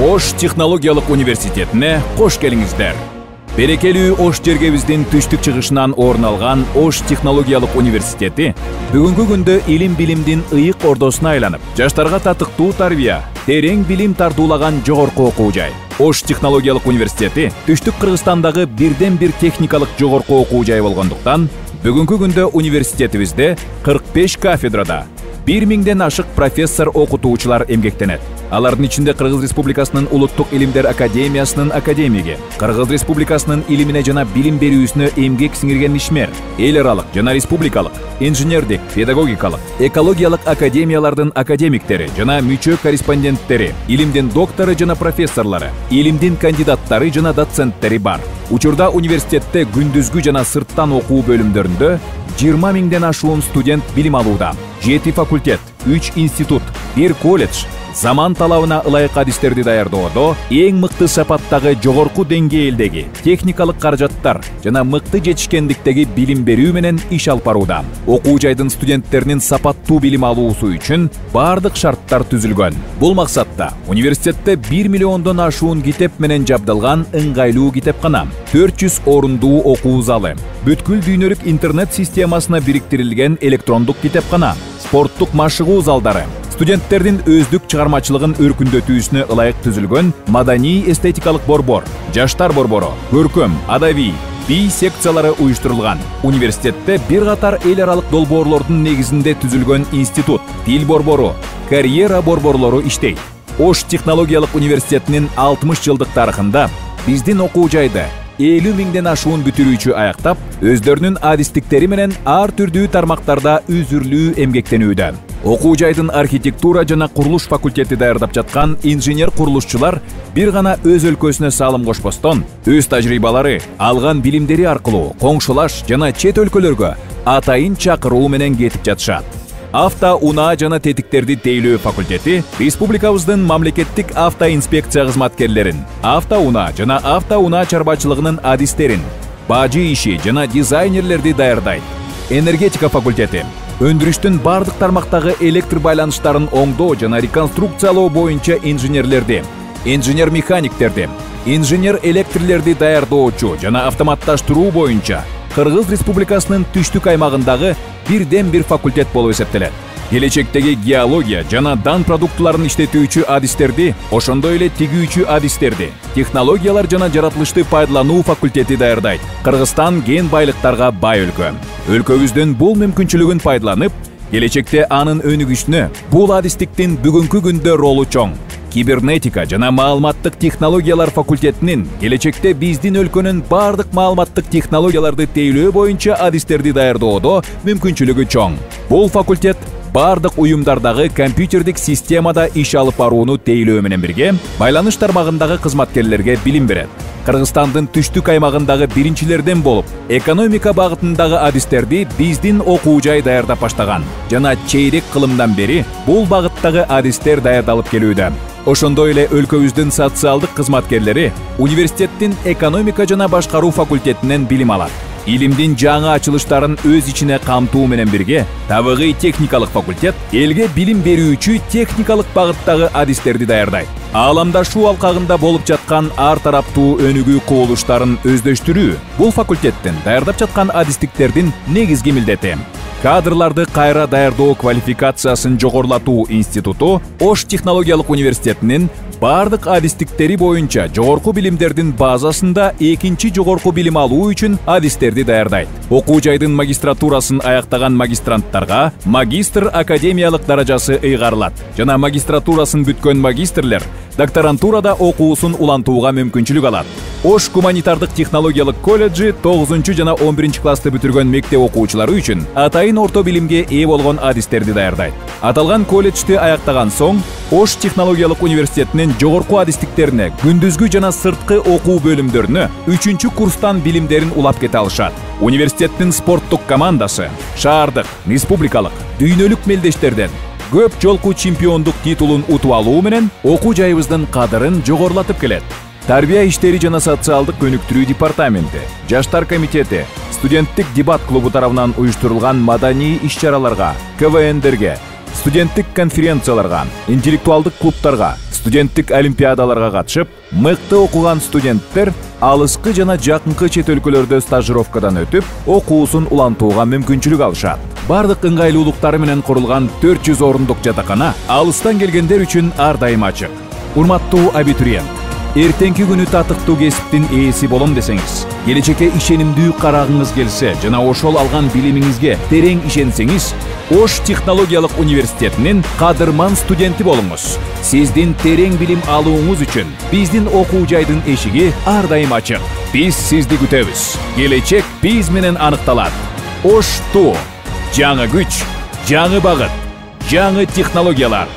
Ош технологиялык университетине кош келиңиздер. Берекелүү Ош жергебиздин түштүк чыгышынан орун алган Ош технологиялык университети бүгүнкү күндө илим билимдин ыйык ордосуна айланып, жаштарга татыктуу тарбия, терең билим тартуулаган жогорку окуу жай. Ош технологиялык университети түштүк Кыргызстандагы бирден бир техникалык жогорку окуу жай болгондуктан, бүгүнкү күндө университетибизде 45 кафедрада 1000ден ашык профессор окутуучулар эмгектенет. Алардын ичинде Кыргыз Республикасынын Улуттук илимдер академиясынын академиги, Кыргыз Республикасынын илимине жана билим берүүсүнө эмгек сиңирген ишмер, эл аралык жана республикалык, инженердик, педагогикалык, экологиялык академиялардын академиктери жана мүчө корреспонденттери, илимдин доктору жана профессорлору, илимдин кандидаттары жана доценттери бар. Учурда университетте күндүзгү жана сырттан окуу бөлүмдөрүндө 20 000ден ашуун студент билим алууда. 7 факультет, 3 институт, 1 колледж заман талабына ылайык адистерди даярдоодо эң мыкты сапаттагы жогорку деңгээлдеги техникалык каражаттар жана мыкты жетишкендиктеги билим берүү менен иш алып барууда. Окуу жайдын студенттеринин сапаттуу билим алуусу үчүн бардык шарттар түзүлгөн. Бул максатта университетте 1 миллиондон ашуун китеп менен жабдылган ыңгайлуу китепкана, 400 орундуу окуу залы, бүткүл дүйнөлүк интернет системасына бириктирилген электрондук китепкана, спорттук машыгуу залдары, студенттердин өздүк чыгармачылыгын өркүндөтүүсүнө ылайык түзүлгөн маданий эстетикалык борбор, жаштар борбору, көркөм, адабий, би секциялары уюштурулган. Университетте бир катар эл аралык долбоорлордун негизинде түзүлгөн институт, тил борбору, карьера борборлору иштейт. Ош технологиялык университетинин 60 жылдык тарыхында биздин окуу жайды 50 000ден ашуун бүтүрүүчү аяктап, өздөрүнүн адистиктери менен ар түрдүү тармактарда үзүрлүү эмгектенүүдө. Окуу жайдын архитектура жана курулуш факультети даярдап жаткан инженер курулушчулар бир гана өз өлкөсүнө салым кошпостон, өз тажрыйбалары, алган билимдери аркылуу коңшулаш жана чет өлкөлөргө атайын чакыруу менен кетип жатышат. Авто-унаа жана тетиктерди тейлөө факультети республикабыздын мамлекеттик автоинспекция кызматкерлерин, авто-унаа жана авто-унаа чарбачылыгынын адистерин, бажы иши жана дизайнерлерди даярдайт. Энергетика факультети өндүрүштүн бардык тармактагы электр байланыштарын оңдоо жана реконструкциялоо боюнча инженерлерди, инженер механиктерди, инженер электрлерди даярдоочу жана автоматташтыруу боюнча Кыргыз Республикасынын түштүк аймагындагы бирден бир факультет болуп эсептелет. Келечектеги геология жана дан продуктуларын иштетүүчү адистерди, ошондой эле тигүүчү адистерди, технологиялар жана жаратылышты пайдалануу факультети даярдайт. Кыргызстан кен байлыктарга бай өлкө. Өлкөбүздүн бул мүмкүнчүлүгүн пайдаланып, келечекте анын өнүгүшүнө бул адистиктин бүгүнкү күндө ролу чоң. Кибернетика жана маалыматтык технологиялар факультетинин келечекте биздин өлкөнүн бардык маалыматтык технологияларды тейлөө боюнча адистерди даярдоодо мүмкүнчүлүгү чоң. Бул факультет бардык уюмдардагы компьютердик системада иш алып барууну тейлөө менен бирге байланыш тармагындагы кызматкерлерге билим берет. Кыргызстандын түштүк аймагындагы биринчилерден болуп, экономика багытындагы адистерди биздин окуу жай даярдап баштаган жана чейрек кылымдан бери бул багыттагы адистер даярдалып келүүдө. Ошондой эле өлкөбүздүн социалдык кызматкерлери университеттин экономика жана башкаруу факультетинен билим алат. Илимдин жаңы ачылыштарын өз ичине камтуу менен бирге, табигый техникалык факультет элге билим берүүчү техникалык багыттагы адистерди даярдайт. Ааламдашуу алкагында болуп жаткан ар тараптуу өнүгүү кубулуштарын өздөштүрүү бул факультеттин даярдап жаткан адистиктердин негизги милдети. Кадрларды кайра даярдоо квалификациясын жогорулатуу институту Ош технологиялык университетинин бардык адистиктери боюнча жогорку билимдердин базасында экинчи жогорку билим алуу үчүн адистерди даярдайт. Окуу жайдын магистратурасын аяктаган магистранттарга магистр академиялык даражасы ыйгарылат жана магистратурасын бүткөн магистрлер докторантурада окуусун улантууга мүмкүнчүлүк алат. Ош гуманитардык технологиялык колледжи 9 жана 11 классты бүтүргөн мектеп окуучулары үчүн атайын орто билимге ээ болгон адистерди даярдайт. Аталган колледжди аяктаган соң, Ош технологиялык университетинин жогорку адистиктерине күндүзгү жана сырткы окуу бөлүмдөрүнө 3 курстан билимдерин улап кете алышат. Университеттин спорттук командасы шаардык, республикалык, дүйнөлүк мелдештерден көп жолку чемпиондук титулун утуп алуу менен окуу жайыбыздын кадырын жогорулатып келет. Тарбия иштери жана социалдык өнүктүрүү департаменти, жаштар комитети, студенттик дебат клубу тарабынан уюштурулган маданий иш-чараларга, КВНдерге, студенттик конференцияларга, интеллектуалдык клубтарга, студенттик олимпиадаларга катышып, мыкты окуган студенттер алыскы жана жакынкы чет өлкөлөрдө стажировкадан өтүп, окуусун улантууга мүмкүнчүлүк алышат. Бардык ыңгайлуулуктары менен курулган 400 орундук жатакана алыстан келгендер үчүн ар дайым ачык. Урматтуу абитуриент, эртеңки күнү татыктуу кесиптин ээси болом десеңиз, келечекке ишенимдүү карагыңыз келсе жана ошол алган билимиңизге терең ишенсеңиз, Ош технологиялык университетинин кадырман студенти болуңуз. Сиздин терең билим алууңуз үчүн биздин окуу жайдын эшиги ар дайым ачык. Биз сизди күтөбүз. Келечек биз менен аныкталат. Ош ТУ. Жаңы күч, жаңы багыт, жаңы технологиялар.